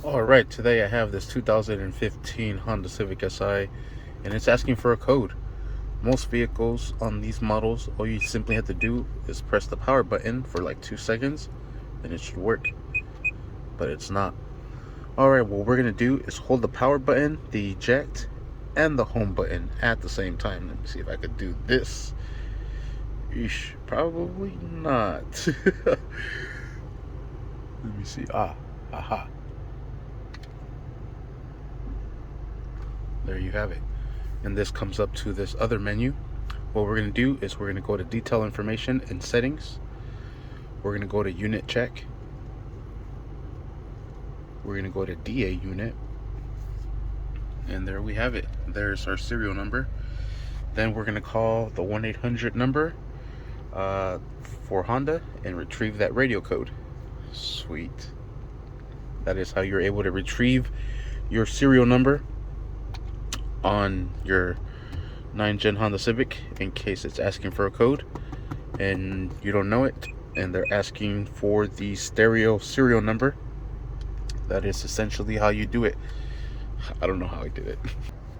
Alright, today I have this 2015 Honda Civic Si, and it's asking for a code. Most vehicles on these models, all you simply have to do is press the power button for like 2 seconds, and it should work. But it's not. Alright, what we're going to do is hold the power button, the eject, and the home button at the same time. Let me see if I could do this. Eesh, probably not. Let me see. Aha. There you have it. And this comes up to this other menu. What we're going to do is we're going to go to detail information and settings. We're going to go to unit check. We're going to go to DA unit. And there we have it. There's our serial number. Then we're going to call the 1-800 number for Honda and retrieve that radio code. Sweet. That is how you're able to retrieve your serial number on your 9-gen Honda Civic in case it's asking for a code and you don't know it and they're asking for the stereo serial number. That is essentially how you do it. I don't know how I did it.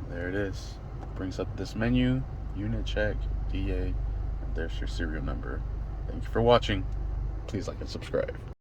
There it is. Brings up this menu, unit check, DA, and there's your serial number. Thank you for watching. Please like and subscribe.